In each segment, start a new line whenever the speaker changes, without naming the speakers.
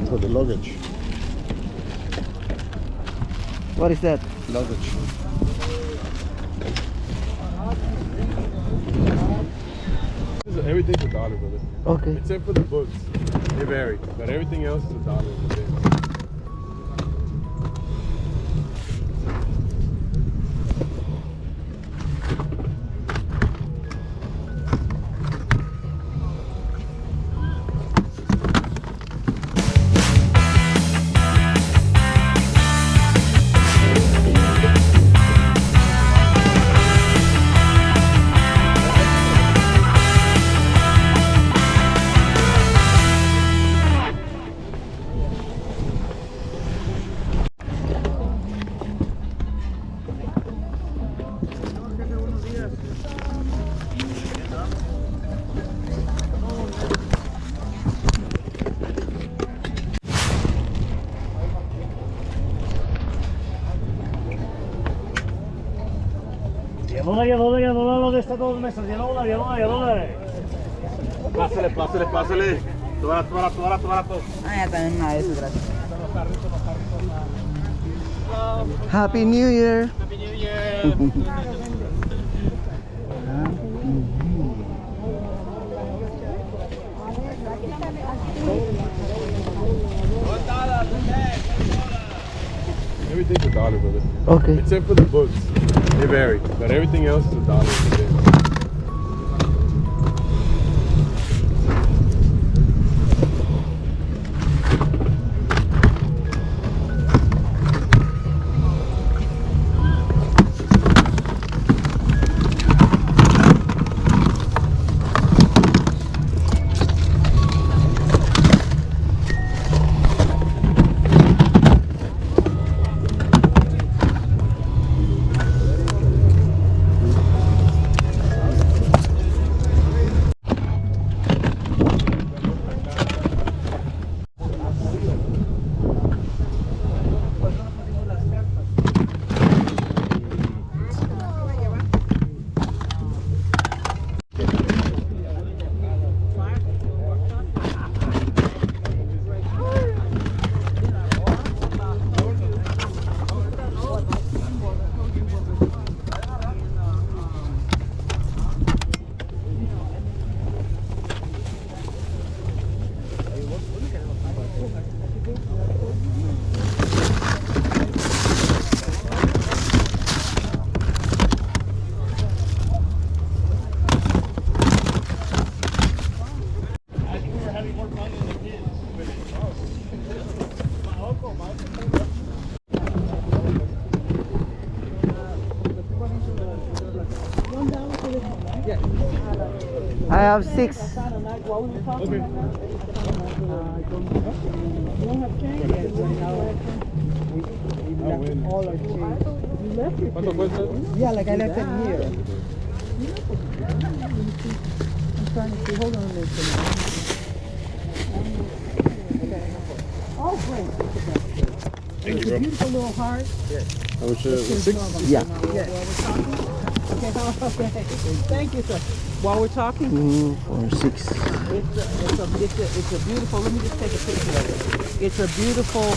for the luggage.
What is that?
Luggage. Everything's $1, brother.
Okay.
Except for the books. They vary. But everything else is $1.
¿Dónde está todo el mes? $10.
Pásale. Todo barato.
Ah, ya también una de esas, gracias. Happy New Year.
Happy New Year.
Everything's $1, brother.
Okay.
Except for the books. They vary. But everything else is $1.
I have 6.
Okay. ¿Cuánto cuesta?
Yeah, like I left it here. I'm trying to see. Hold on a minute. Oh, great.
Thank you, bro.
Beautiful little heart.
How much is it? 6?
Yeah.
Okay, thank you, sir. While we're talking,
2, 4, 6.
it's a beautiful. Let me just take a picture of it. It's a beautiful.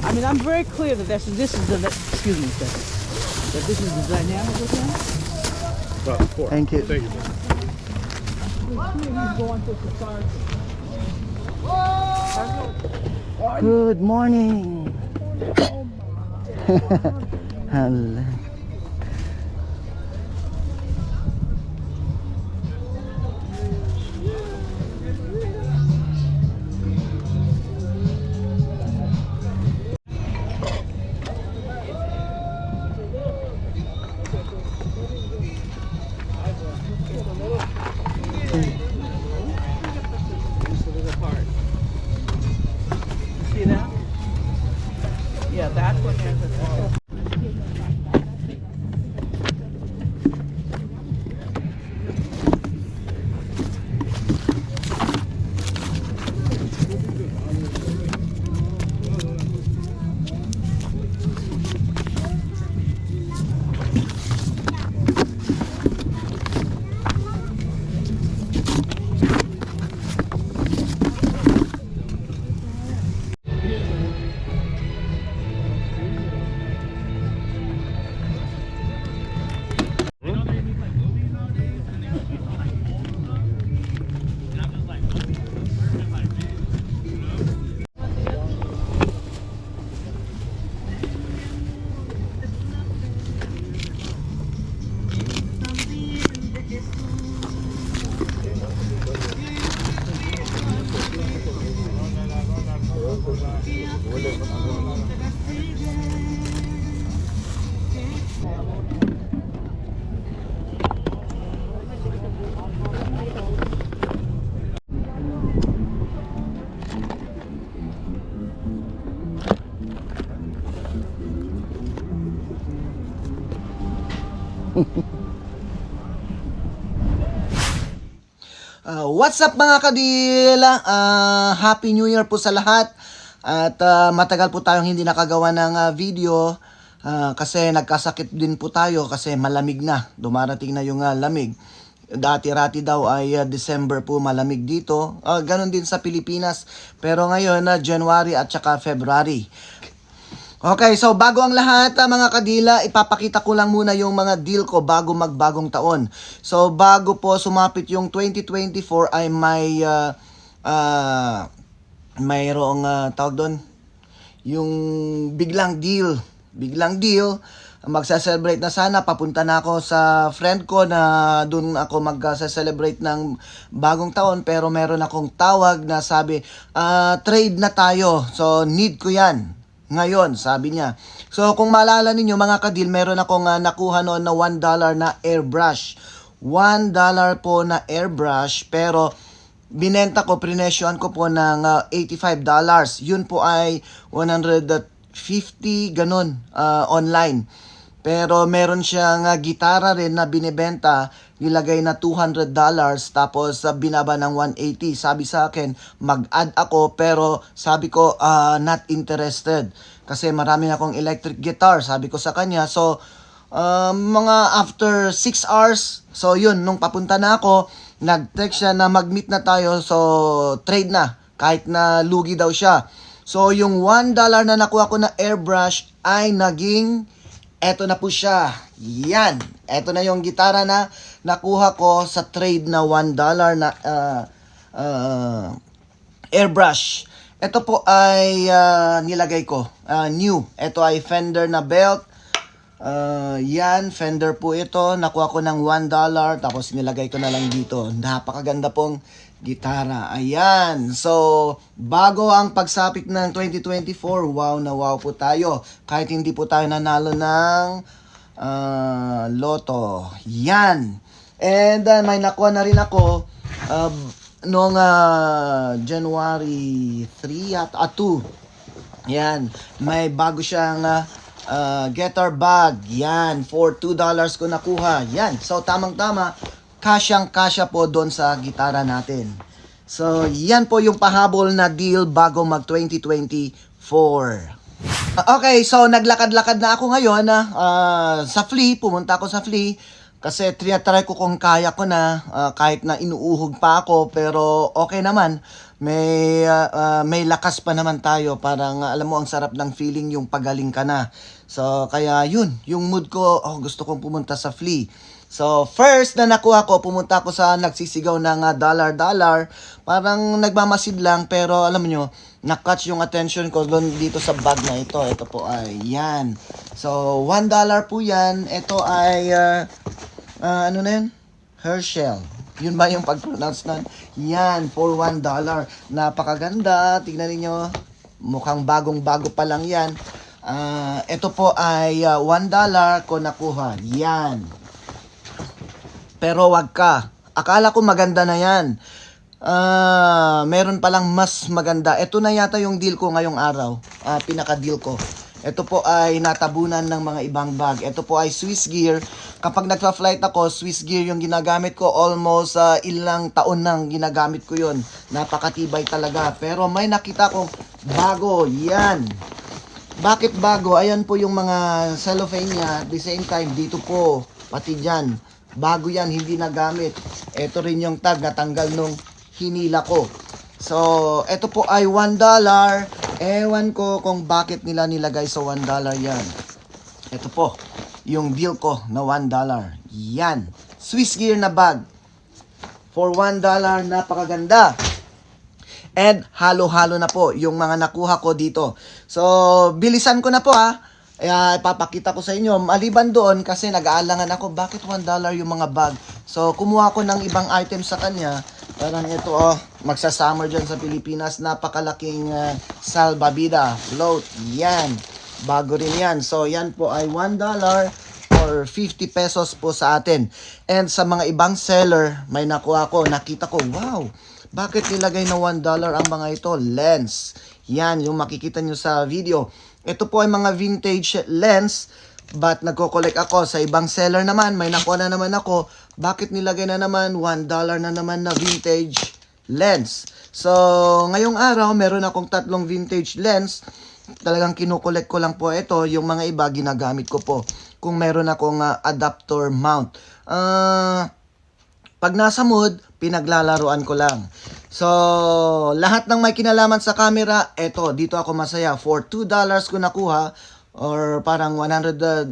I mean, I'm very clear that this is the. Excuse me, sir. That this is the dynamic with him.
About 4.
Thank you.
Thank you, bro.
He's going to safari.
Good morning. Hello.
See that? Yeah, that's what has it.
What's up mga kadila? Happy New Year po sa lahat. At matagal po tayong hindi nakagawa ng video kasi nagkasakit din po tayo kasi malamig na. Dumarating na yung lamig. Dati-rati daw ay December po malamig dito. Ganon din sa Pilipinas. Pero ngayon January at saka February. Okay, so bago ang lahat mga kadila, ipapakita ko lang muna yung mga deal ko bago magbagong taon. So bago po sumapit yung 2024 ay mayroong tawag doon, yung biglang deal. Magsa-celebrate na sana, papunta na ako sa friend ko na doon ako magsa-celebrate ng bagong taon, pero meron akong tawag na sabi, trade na tayo. So need ko yan ngayon, sabi niya. So, kung maalala ninyo mga kadil, meron akong nakuha noon na $1 na airbrush. $1 po na airbrush, pero binenta ko, prinesyoan ko po ng $85. Yun po ay 150, ganun, online. Pero meron siyang gitara rin na binibenta, nilagay na $200, tapos binaba ng 180. Sabi sa akin, mag-add ako, pero sabi ko, not interested. Kasi marami na akong electric guitar, sabi ko sa kanya. So, mga after 6 hours, so yun, nung papunta na ako, nag-text siya na mag-meet na tayo, so trade na, kahit na lugi daw siya. So, yung $1 na nakuha ko na airbrush ay naging, eto na po siya. Yan. Eto na yung gitara na nakuha ko sa trade na $1 na airbrush. Ito po ay nilagay ko. New. Ito ay Fender na belt. Yan. Fender po ito. Nakuha ko ng $1. Tapos nilagay ko na lang dito. Napakaganda pong gitara. Ayan. So, bago ang pagsapit ng 2024, wow na wow po tayo. Kahit hindi po tayo nanalo ng loto. Yan. And may nakuha na rin ako noong January 3 at 2. Yan. May bago siyang guitar bag. Yan. For $2 ko nakuha. Yan. So, tamang-tama. Kasyang-kasya po doon sa gitara natin. So, yan po yung pahabol na deal bago mag 2024. Okay, so naglakad-lakad na ako ngayon sa Flea. Pumunta ako sa Flea kasi try ko kung kaya ko na kahit na inuuhog pa ako, pero okay naman. May lakas pa naman tayo. Parang alam mo, ang sarap ng feeling yung pagaling ka na. So, kaya yun, yung mood ko, gusto kong pumunta sa Flea. So, first na nakuha ko, pumunta ako sa nagsisigaw ng dollar. Parang nagmamasid lang, pero alam nyo, na-catch yung attention ko doon dito sa bag na ito. Ito po ay, yan. So, $1 po yan. Ito ay, ano na yun? Herschel. Yun ba yung pag-pronounce nun? Yan, for $1. Napakaganda. Tignan niyo, mukhang bagong-bago pa lang yan. Ito po ay $1 ko nakuha. Yan. Pero wag ka. Akala ko maganda na yan. Meron palang mas maganda. Ito na yata yung deal ko ngayong araw. Pinaka-deal ko. Ito po ay natabunan ng mga ibang bag. Ito po ay Swiss Gear. Kapag nagpa-flight ako, Swiss Gear yung ginagamit ko. Almost ilang taon nang ginagamit ko yun. Napakatibay talaga. Pero may nakita kong bago. Yan. Bakit bago? Ayan po yung mga cellophane niya. At the same time, dito po. Pati dyan. Bago yan, hindi nagamit. Ito rin yung tag natanggal nung hinila ko. So, ito po ay $1. Ewan ko kung bakit nila nilagay sa $1 yan. Ito po, yung deal ko na $1. Yan. Swiss Gear na bag. For $1, napakaganda. And halo-halo na po yung mga nakuha ko dito. So, bilisan ko na po ipapakita ko sa inyo. Maliban doon kasi nag-aalangan ako, bakit $1 yung mga bag? So, kumuha ko ng ibang items sa kanya. Parang ito magsasummer dyan sa Pilipinas, napakalaking salbabida float. Yan, bago rin yan. So yan po ay $1 or 50 pesos po sa atin. And sa mga ibang seller, may nakuha ko, nakita ko, wow, bakit nilagay na $1 ang mga ito? Lens. Yan, yung makikita nyo sa video. Ito po ay mga vintage lens, but nagko-collect ako. Sa ibang seller naman, may nakuha na naman ako, bakit nilagay na naman $1 na naman na vintage lens? So, ngayong araw, meron akong 3 vintage lens. Talagang kinukolekt ko lang po ito. Yung mga iba, ginagamit ko po. Kung meron akong adapter mount. Pag nasa mood, pinaglalaruan ko lang. So, lahat ng may kinalaman sa camera, eto, dito ako masaya. For $2 ko nakuha, or parang $100.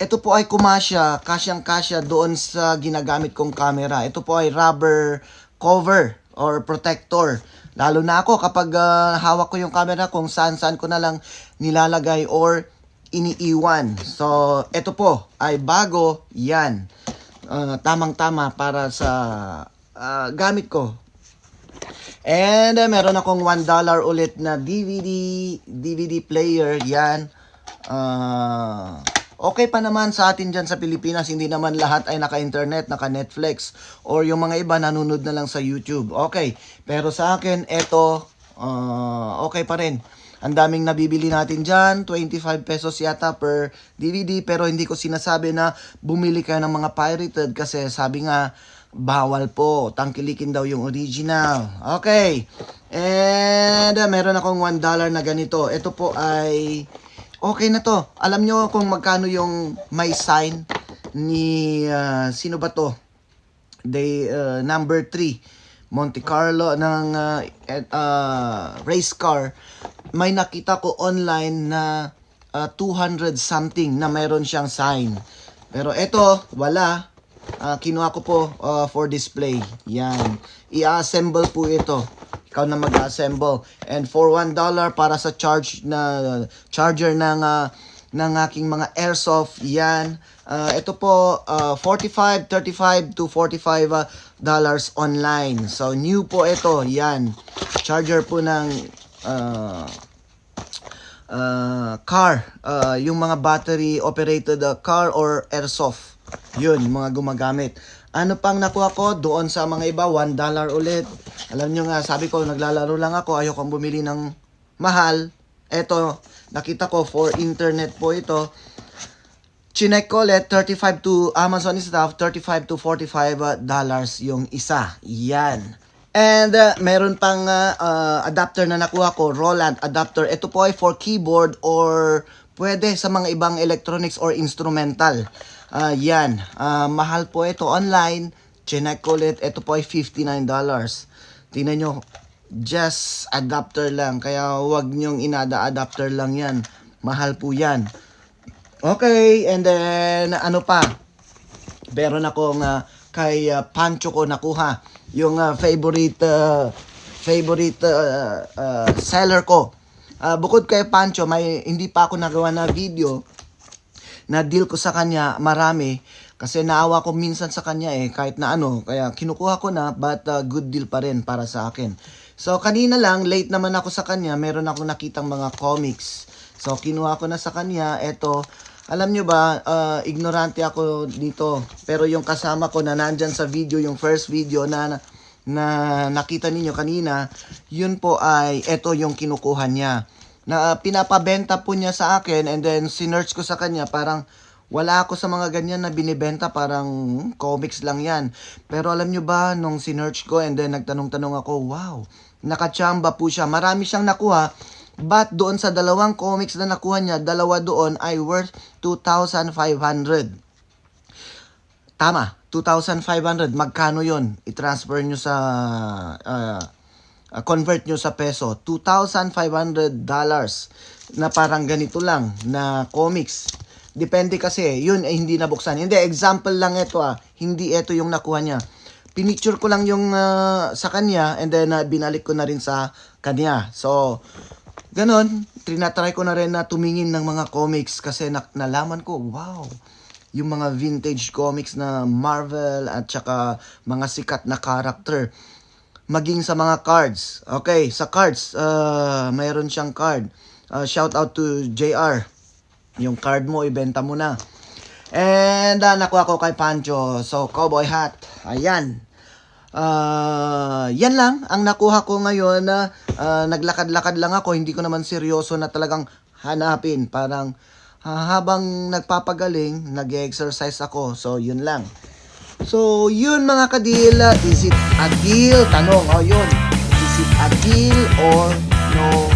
Ito po ay kumasya, kasyang-kasya doon sa ginagamit kong camera. Ito po ay rubber cover or protector. Lalo na ako kapag hawak ko yung camera, kung saan-saan ko na lang nilalagay or iniiwan. So, ito po ay bago, yan. Tamang-tama para sa gamit ko. And meron akong $1 ulit na DVD player, yan. Okay pa naman sa atin dyan sa Pilipinas, hindi naman lahat ay naka-internet, naka-Netflix, or yung mga iba nanonood na lang sa YouTube. Okay, pero sa akin, eto, okay pa rin. Ang daming nabibili natin dyan, 25 pesos yata per DVD, pero hindi ko sinasabi na bumili kayo ng mga pirated kasi sabi nga, bawal po, tangkilikin daw yung original. Okay, and meron akong $1 na ganito. Ito po ay okay na to. Alam nyo kung magkano yung may sign ni sino ba to? Number 3 Monte Carlo ng race car. May nakita ko online na 200 something na mayroon siyang sign. Pero ito, wala. Kinuha ko po for display. Yan. I-assemble po ito. Ikaw na mag-assemble. And for $1 para sa charger ng aking mga airsoft, yan. Ito po, 35 to $45 online. So, new po ito. Yan. Charger po ng car. Yung mga battery-operated car or airsoft. Yun, mga gumagamit. Ano pang nakuha ko doon sa mga iba, $1 ulit. Alam nyo nga, sabi ko, naglalaro lang ako. Ayokong bumili ng mahal. Eto, nakita ko for internet po ito. Chinek ko ulit, 35 to Amazon stuff, 35 to $45 yung isa. Yan. And meron pang adapter na nakuha ko, Roland adapter. Ito po ay for keyboard or pwede sa mga ibang electronics or instrumental. Yan. Mahal po ito online. Chinek ko ulit. Ito po ay $59. Tingnan nyo. Just adapter lang. Kaya wag nyong inada-adapter lang yan. Mahal po yan. Okay. And then, ano pa? Meron akong kay Pancho ko nakuha. Yung favorite seller ko. Bukod kay Pancho, hindi pa ako nagawa na video na deal ko sa kanya, marami. Kasi naawa ko minsan sa kanya kahit na ano. Kaya kinukuha ko na, but good deal pa rin para sa akin. So, kanina lang, late naman ako sa kanya, meron ako nakitang mga comics. So, kinuha ko na sa kanya. Eto, alam nyo ba, ignorante ako dito. Pero yung kasama ko na nandyan sa video, yung first video na nakita ninyo kanina, yun po ay, eto yung kinukuha niya. Na pinapabenta po niya sa akin, and then sinearch ko sa kanya, parang wala ako sa mga ganyan na binibenta, parang comics lang yan. Pero alam nyo ba, nung sinearch ko and then nagtanong-tanong ako, wow, nakachamba po siya. Marami siyang nakuha, but doon sa 2 comics na nakuha niya, 2 doon ay worth 2,500. Tama, 2,500. Magkano yon? I-transfer nyo sa convert nyo sa peso, $2,500 na parang ganito lang na comics. Depende kasi, yun ay hindi nabuksan. Hindi, example lang ito hindi ito yung nakuha niya. Pinicture ko lang yung sa kanya and then binalik ko na rin sa kanya. So, ganon, trinatry ko na rin na tumingin ng mga comics kasi nalaman ko, wow, yung mga vintage comics na Marvel at saka mga sikat na character. Maging sa mga cards. Okay, sa cards, mayroon siyang card. Shout out to JR. Yung card mo, ibenta mo na. And nakuha ko kay Pancho. So, cowboy hat. Ayan. Yan lang ang nakuha ko ngayon. Naglakad-lakad lang ako. Hindi ko naman seryoso na talagang hanapin. Parang habang nagpapagaling, nag-exercise ako. So, yun lang. So, yun mga kadil. Is it a deal? Tanong. Yun. Is it a deal or no